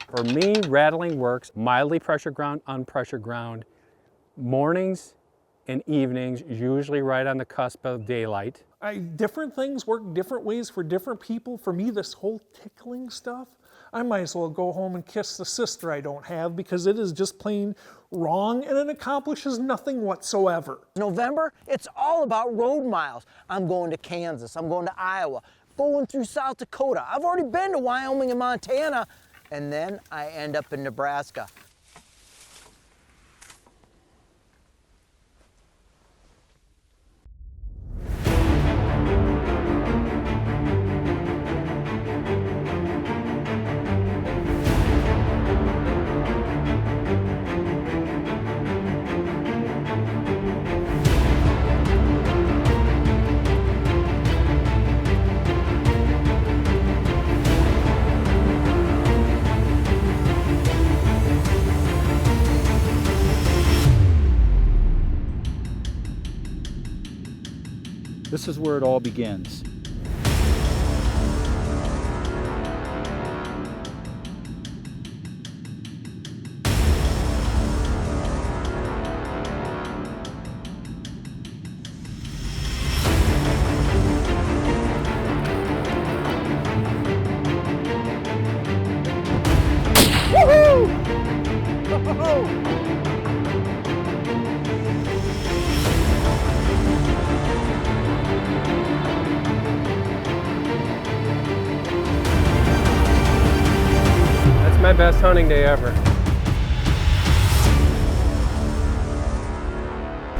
For me, rattling works mildly pressured ground, unpressured ground, mornings and evenings, usually right on the cusp of daylight. Different things work different ways for different people. For me, this whole tickling stuff, I might as well go home and kiss the sister I don't have, because it is just plain wrong and it accomplishes nothing whatsoever. November, it's all about road miles. I'm going to Kansas, I'm going to Iowa, going through South Dakota. I've already been to Wyoming and Montana, and then I end up in Nebraska. This is where it all begins. My best hunting day ever.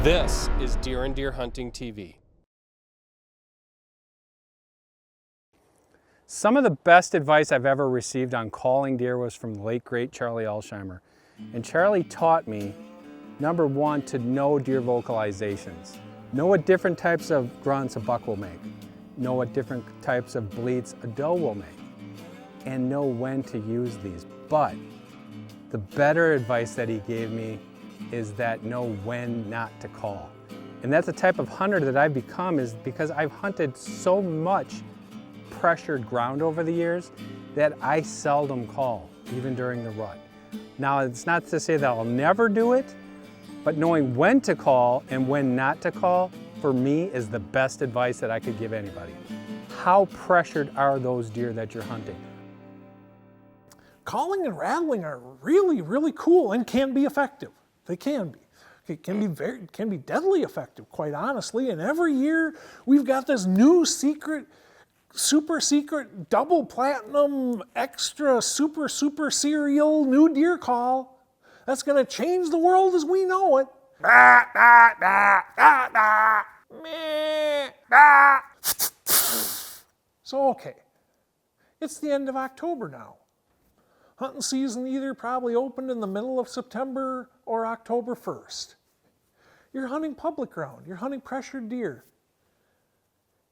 This is Deer and Deer Hunting TV. Some of the best advice I've ever received on calling deer was from the late great Charlie Alsheimer. And Charlie taught me, number one, to know deer vocalizations. Know what different types of grunts a buck will make. Know what different types of bleats a doe will make. And know when to use these. But the better advice that he gave me is that know when not to call. And that's the type of hunter that I've become, is because I've hunted so much pressured ground over the years that I seldom call, even during the rut. Now, it's not to say that I'll never do it, but knowing when to call and when not to call, for me, is the best advice that I could give anybody. How pressured are those deer that you're hunting? Calling and rattling are really, really cool and can be effective. They can be. It can be deadly effective, quite honestly. And every year we've got this new secret, super secret, double platinum, extra, super serial new deer call that's going to change the world as we know it. So, okay, it's the end of October now. Hunting season either probably opened in the middle of September or October 1st. You're hunting public ground, you're hunting pressured deer.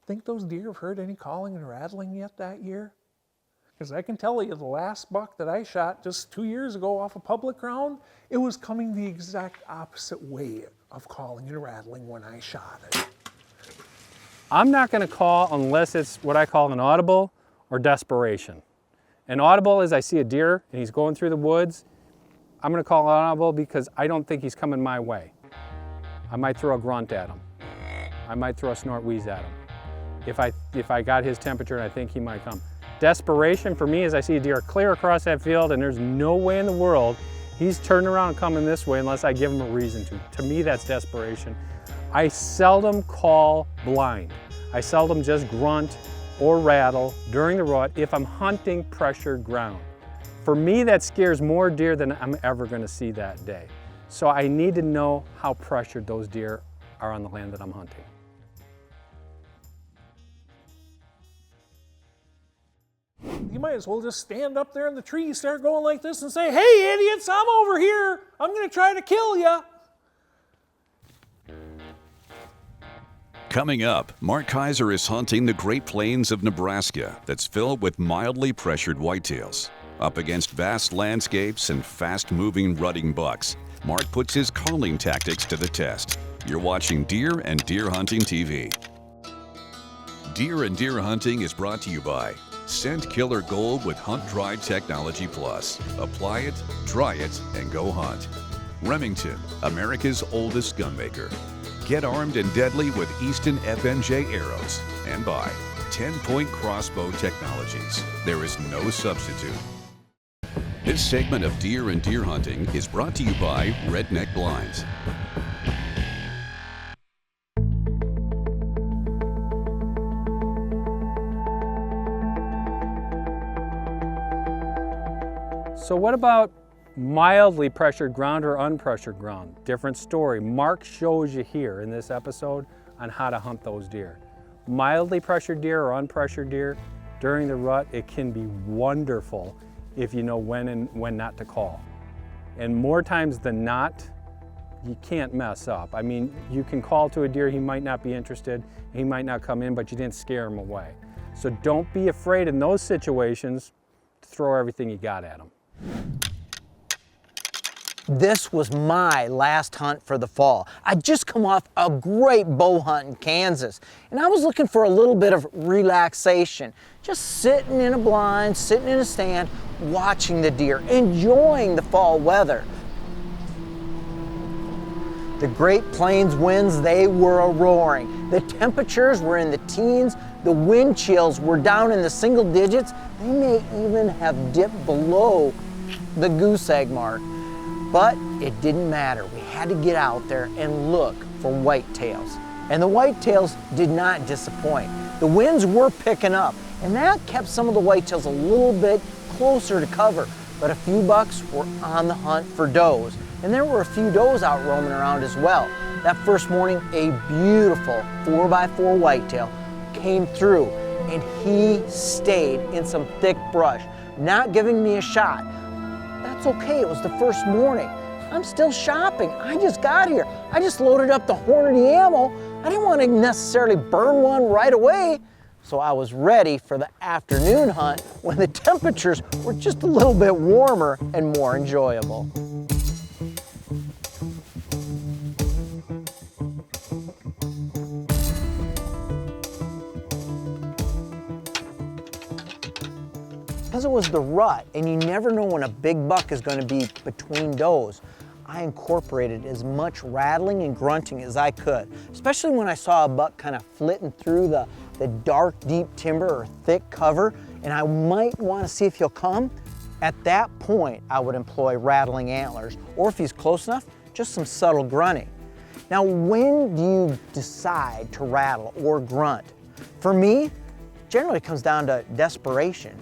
Think those deer have heard any calling and rattling yet that year? Because I can tell you, the last buck that I shot just 2 years ago off of public ground, it was coming the exact opposite way of calling and rattling when I shot it. I'm not going to call unless it's what I call an audible or desperation. An audible is I see a deer and he's going through the woods. I'm going to call an audible because I don't think he's coming my way. I might throw a grunt at him. I might throw a snort wheeze at him. If I got his temperature and I think he might come. Desperation for me is I see a deer clear across that field and there's no way in the world he's turning around and coming this way unless I give him a reason to. To me, that's desperation. I seldom call blind. I seldom just grunt or rattle during the rut if I'm hunting pressured ground. For me, that scares more deer than I'm ever going to see that day. So I need to know how pressured those deer are on the land that I'm hunting. You might as well just stand up there in the tree, start going like this and say, "Hey idiots, I'm over here. I'm going to try to kill you." Coming up, Mark Kaiser is hunting the Great Plains of Nebraska that's filled with mildly pressured whitetails. Up against vast landscapes and fast-moving rutting bucks, Mark puts his calling tactics to the test. You're watching Deer and Deer Hunting TV. Deer and Deer Hunting is brought to you by Scent Killer Gold with Hunt Dry Technology Plus. Apply it, try it, and go hunt. Remington, America's oldest gunmaker. Get armed and deadly with Easton FMJ arrows. And by 10-Point Crossbow Technologies. There is no substitute. This segment of Deer and Deer Hunting is brought to you by Redneck Blinds. So what about mildly pressured ground or unpressured ground? Different story. Mark shows you here in this episode on how to hunt those deer. Mildly pressured deer or unpressured deer, during the rut, it can be wonderful if you know when and when not to call. And more times than not, you can't mess up. I mean, you can call to a deer, he might not be interested, he might not come in, but you didn't scare him away. So don't be afraid in those situations to throw everything you got at him. This was my last hunt for the fall. I'd just come off a great bow hunt in Kansas, and I was looking for a little bit of relaxation. Just sitting in a blind, sitting in a stand, watching the deer, enjoying the fall weather. The Great Plains winds, they were a-roaring. The temperatures were in the teens. The wind chills were down in the single digits. They may even have dipped below the goose egg mark. But it didn't matter. We had to get out there and look for whitetails. And the whitetails did not disappoint. The winds were picking up, and that kept some of the whitetails a little bit closer to cover. But a few bucks were on the hunt for does. And there were a few does out roaming around as well. That first morning, a beautiful 4x4 whitetail came through, and he stayed in some thick brush, not giving me a shot. That's okay, it was the first morning. I'm still shopping, I just got here. I just loaded up the Hornady ammo. I didn't want to necessarily burn one right away. So I was ready for the afternoon hunt when the temperatures were just a little bit warmer and more enjoyable. Because it was the rut, and you never know when a big buck is going to be between does, I incorporated as much rattling and grunting as I could, especially when I saw a buck kind of flitting through the dark, deep timber or thick cover, and I might want to see if he'll come. At that point, I would employ rattling antlers, or if he's close enough, just some subtle grunting. Now, when do you decide to rattle or grunt? For me, generally it comes down to desperation.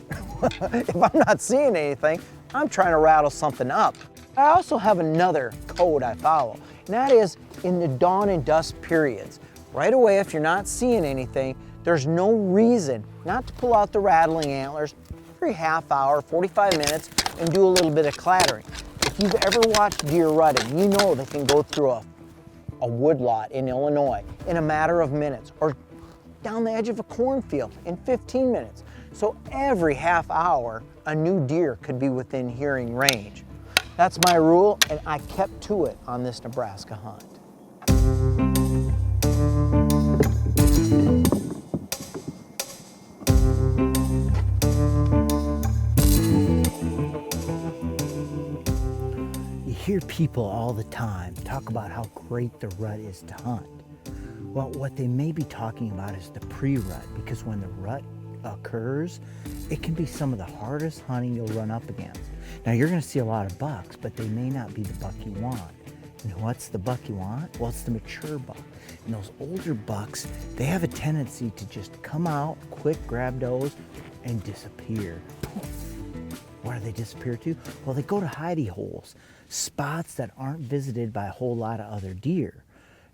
If I'm not seeing anything, I'm trying to rattle something up. I also have another code I follow, and that is in the dawn and dusk periods. Right away, if you're not seeing anything, there's no reason not to pull out the rattling antlers every half hour, 45 minutes, and do a little bit of clattering. If you've ever watched deer rutting, you know they can go through a woodlot in Illinois in a matter of minutes, or down the edge of a cornfield in 15 minutes. So every half hour, a new deer could be within hearing range. That's my rule, and I kept to it on this Nebraska hunt. You hear people all the time talk about how great the rut is to hunt. Well, what they may be talking about is the pre-rut, because when the rut occurs, it can be some of the hardest hunting you'll run up against. Now, you're going to see a lot of bucks, but they may not be the buck you want. And what's the buck you want? Well, it's the mature buck. And those older bucks, they have a tendency to just come out, quick grab does, and disappear. Where do they disappear to? Well, they go to hidey holes, spots that aren't visited by a whole lot of other deer.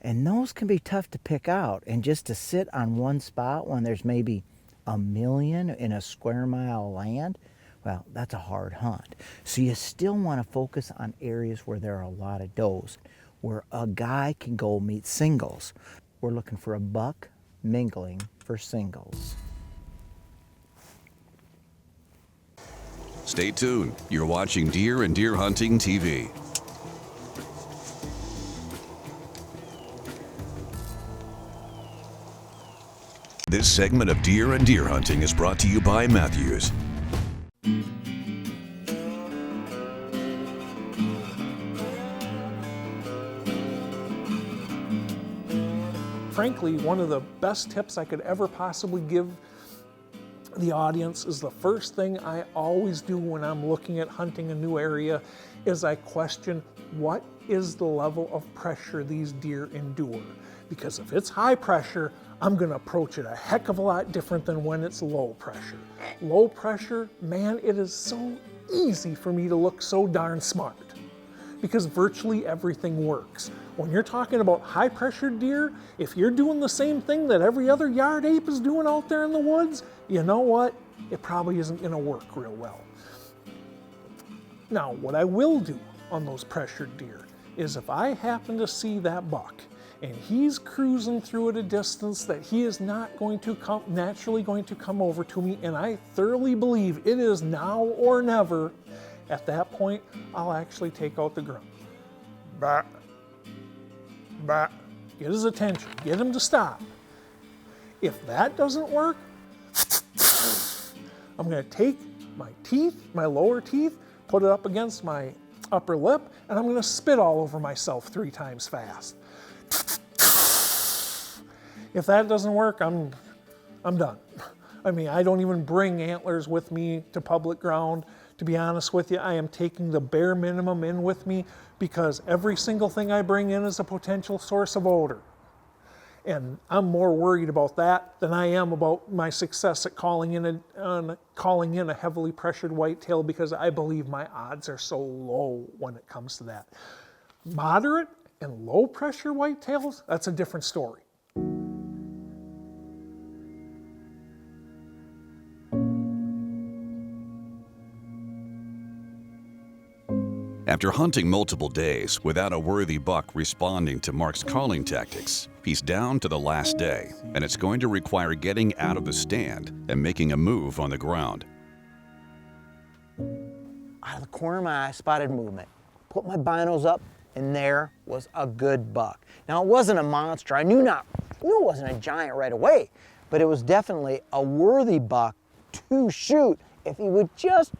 And those can be tough to pick out. And just to sit on one spot when there's maybe 1 million in a square mile of land, well, that's a hard hunt. So you still want to focus on areas where there are a lot of does, where a guy can go meet singles. We're looking for a buck mingling for singles. Stay tuned. You're watching Deer and Deer Hunting TV. This This segment of Deer and Deer Hunting is brought to you by Matthews. Frankly, one of the best tips I could ever possibly give the audience is the first thing I always do when I'm looking at hunting a new area is I question what is the level of pressure these deer endure. Because if it's high pressure, I'm gonna approach it a heck of a lot different than when it's low pressure. Low pressure, man, it is so easy for me to look so darn smart because virtually everything works. When you're talking about high pressure deer, if you're doing the same thing that every other yard ape is doing out there in the woods, you know what? It probably isn't gonna work real well. Now, what I will do on those pressured deer is if I happen to see that buck and he's cruising through at a distance that he is not going to naturally going to come over to me, and I thoroughly believe it is now or never, at that point, I'll actually take out the grunt. Bah. Bah. Get his attention, get him to stop. If that doesn't work, I'm gonna take my teeth, my lower teeth, put it up against my upper lip, and I'm gonna spit all over myself 3 times fast. If that doesn't work, I'm done. I mean, I don't even bring antlers with me to public ground. To be honest with you, I am taking the bare minimum in with me because every single thing I bring in is a potential source of odor. And I'm more worried about that than I am about my success at calling in a heavily pressured whitetail because I believe my odds are so low when it comes to that. Moderate and low pressure whitetails, that's a different story. After hunting multiple days without a worthy buck responding to Mark's calling tactics, he's down to the last day, and it's going to require getting out of the stand and making a move on the ground. Out of the corner of my eye, I spotted movement. Put my binos up, and there was a good buck. Now, it wasn't a monster. I knew it wasn't a giant right away, but it was definitely a worthy buck to shoot if he would just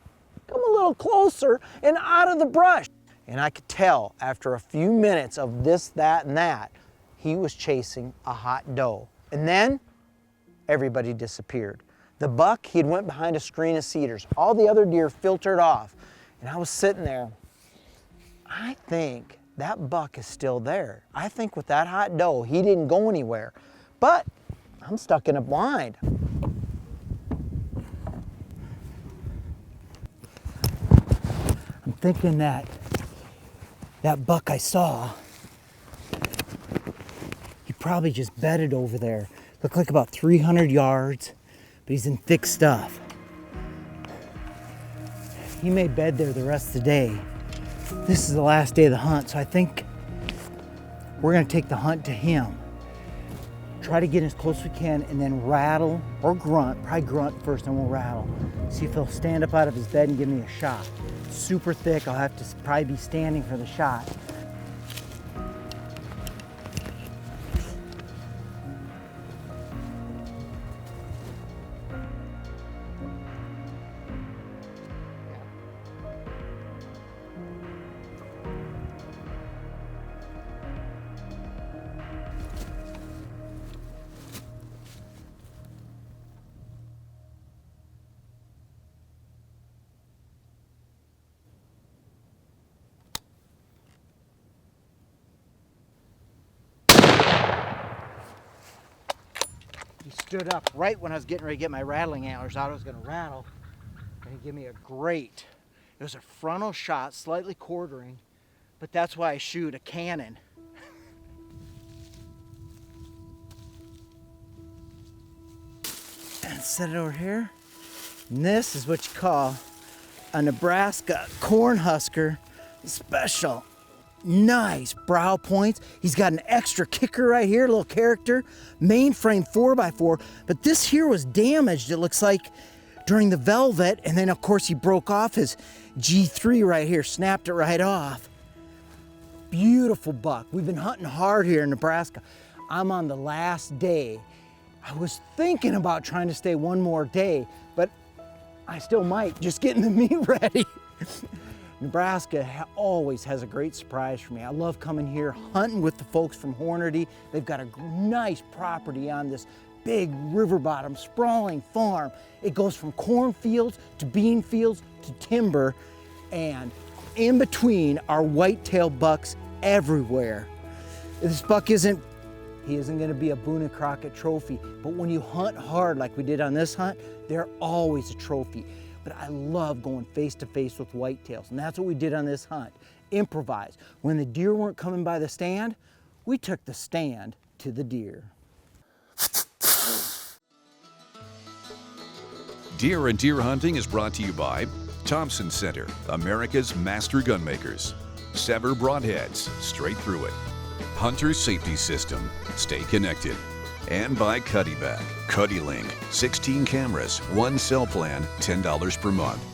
come a little closer and out of the brush. And I could tell after a few minutes of this, that, and that, he was chasing a hot doe. And then everybody disappeared. The buck, he had went behind a screen of cedars. All the other deer filtered off. And I was sitting there. I think that buck is still there. I think with that hot doe, he didn't go anywhere. But I'm stuck in a blind. I'm thinking that buck I saw, he probably just bedded over there. Looked like about 300 yards, but he's in thick stuff. He may bed there the rest of the day. This is the last day of the hunt, so I think we're gonna take the hunt to him. Try to get as close as we can and then rattle or grunt, probably grunt first and we'll rattle. See if he'll stand up out of his bed and give me a shot. Super thick, I'll have to probably be standing for the shot. He stood up right when I was getting ready to get my rattling antlers out. I was going to rattle, and he gave me a great, it was a frontal shot, slightly quartering, but that's why I shoot a cannon. And set it over here. And this is what you call a Nebraska Cornhusker Special. Nice brow points. He's got an extra kicker right here, a little character. Mainframe 4x4, but this here was damaged, it looks like, during the velvet, and then of course he broke off his G3 right here, snapped it right off. Beautiful buck. We've been hunting hard here in Nebraska. I'm on the last day I was thinking about trying to stay one more day, but I still might, just getting the meat ready. Nebraska always has a great surprise for me. I love coming here, hunting with the folks from Hornady. They've got a nice property on this big river bottom, sprawling farm. It goes from cornfields to bean fields to timber, and in between are whitetail bucks everywhere. This buck isn't gonna be a Boone and Crockett trophy, but when you hunt hard like we did on this hunt, they're always a trophy. But I love going face to face with whitetails, and that's what we did on this hunt. Improvise. When the deer weren't coming by the stand, we took the stand to the deer. Deer and Deer Hunting is brought to you by Thompson Center, America's master gunmakers. Sever broadheads, straight through it. Hunter Safety System, stay connected. And by Cuddyback, CuddyLink, 16 cameras, 1 cell plan, $10 per month.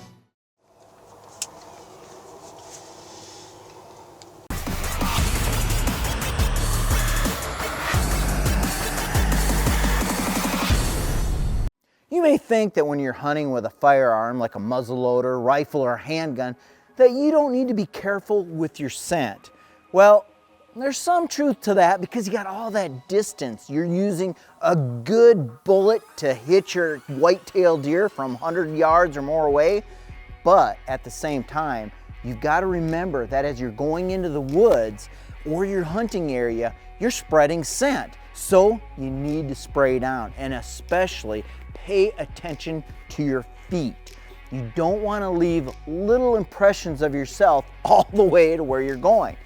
You may think that when you're hunting with a firearm like a muzzleloader, rifle, or handgun, that you don't need to be careful with your scent. Well, there's some truth to that because you got all that distance. You're using a good bullet to hit your white-tailed deer from 100 yards or more away. But at the same time, you've got to remember that as you're going into the woods or your hunting area, you're spreading scent. So you need to spray down, and especially pay attention to your feet. You don't want to leave little impressions of yourself all the way to where you're going.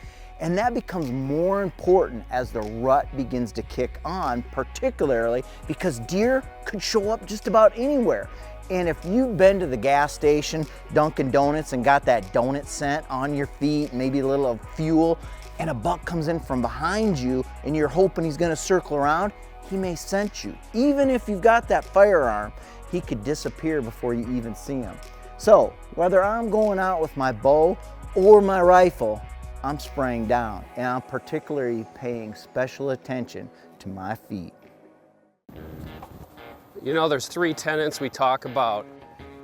And that becomes more important as the rut begins to kick on, particularly because deer could show up just about anywhere. And if you've been to the gas station, Dunkin' Donuts, and got that donut scent on your feet, maybe a little of fuel, and a buck comes in from behind you and you're hoping he's gonna circle around, he may scent you. Even if you've got that firearm, he could disappear before you even see him. So whether I'm going out with my bow or my rifle, I'm spraying down, and I'm particularly paying special attention to my feet. You know, there's 3 tenets we talk about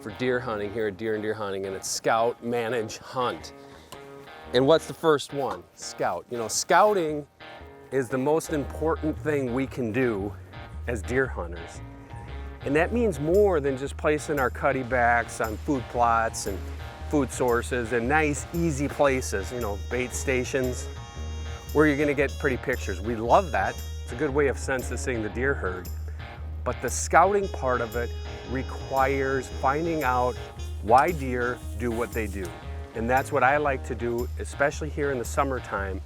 for deer hunting here at Deer and Deer Hunting, and it's scout, manage, hunt. And what's the first one? Scout. You know, scouting is the most important thing we can do as deer hunters. And that means more than just placing our cuddybacks on food plots and food sources and nice, easy places, you know, bait stations, where you're gonna get pretty pictures. We love that. It's a good way of censusing the deer herd. But the scouting part of it requires finding out why deer do what they do. And that's what I like to do, especially here in the summertime.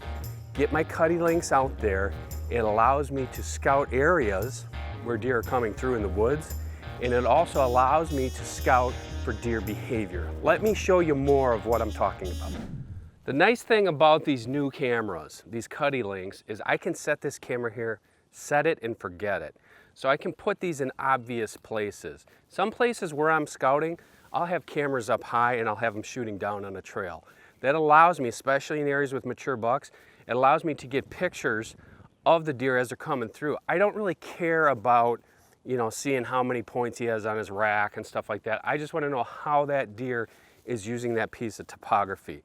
Get my CuddyLinks out there. It allows me to scout areas where deer are coming through in the woods, and it also allows me to scout for deer behavior. Let me show you more of what I'm talking about. The nice thing about these new cameras, these CuddyLinks, is I can set this camera here, set it and forget it. So I can put these in obvious places. Some places where I'm scouting, I'll have cameras up high and I'll have them shooting down on a trail. That allows me, especially in areas with mature bucks, it allows me to get pictures of the deer as they're coming through. I don't really care about, you know, seeing how many points he has on his rack and stuff like that. I just want to know how that deer is using that piece of topography.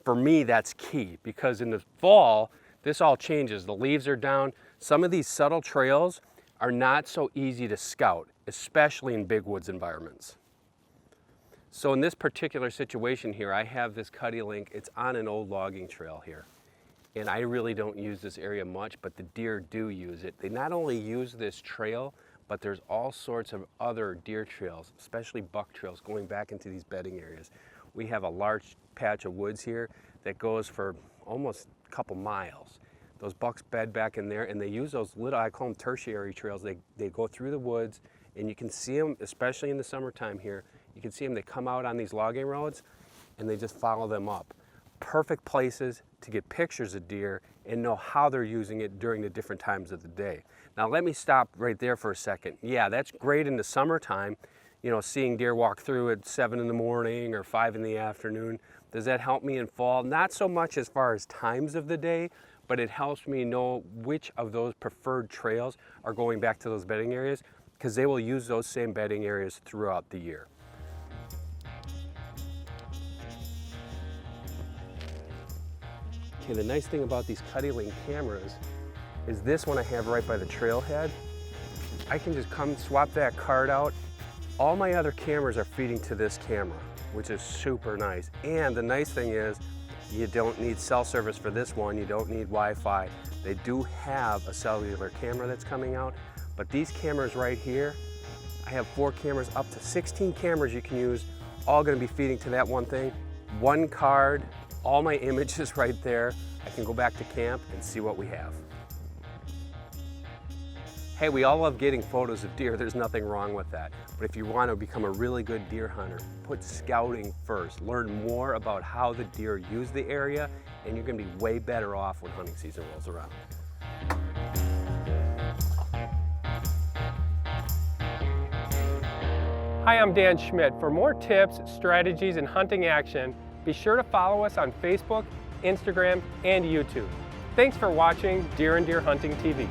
For me, that's key, because in the fall, this all changes. The leaves are down. Some of these subtle trails are not so easy to scout, especially in big woods environments. So in this particular situation here, I have this CuddyLink. It's on an old logging trail here. And I really don't use this area much, but the deer do use it. They not only use this trail, but there's all sorts of other deer trails, especially buck trails, going back into these bedding areas. We have a large patch of woods here that goes for almost a couple miles. Those bucks bed back in there, and they use those little, I call them tertiary trails. They go through the woods, and you can see them, especially in the summertime here, you can see them, they come out on these logging roads, and they just follow them up. Perfect places to get pictures of deer and know how they're using it during the different times of the day. Now let me stop right there for a second. Yeah, that's great in the summertime, you know, seeing deer walk through at 7 in the morning or 5 in the afternoon. Does that help me in fall? Not so much as far as times of the day, but it helps me know which of those preferred trails are going back to those bedding areas, because they will use those same bedding areas throughout the year. Okay, the nice thing about these Cuddy-Link cameras is this one I have right by the trailhead. I can just come swap that card out. All my other cameras are feeding to this camera, which is super nice. And the nice thing is, you don't need cell service for this one, you don't need Wi-Fi. They do have a cellular camera that's coming out, but these cameras right here, I have 4 cameras, up to 16 cameras you can use, all gonna be feeding to that one thing. One card, all my images right there. I can go back to camp and see what we have. Hey, we all love getting photos of deer, there's nothing wrong with that. But if you want to become a really good deer hunter, put scouting first. Learn more about how the deer use the area, and you're going to be way better off when hunting season rolls around. Hi, I'm Dan Schmidt. For more tips, strategies, and hunting action, be sure to follow us on Facebook, Instagram, and YouTube. Thanks for watching Deer and Deer Hunting TV.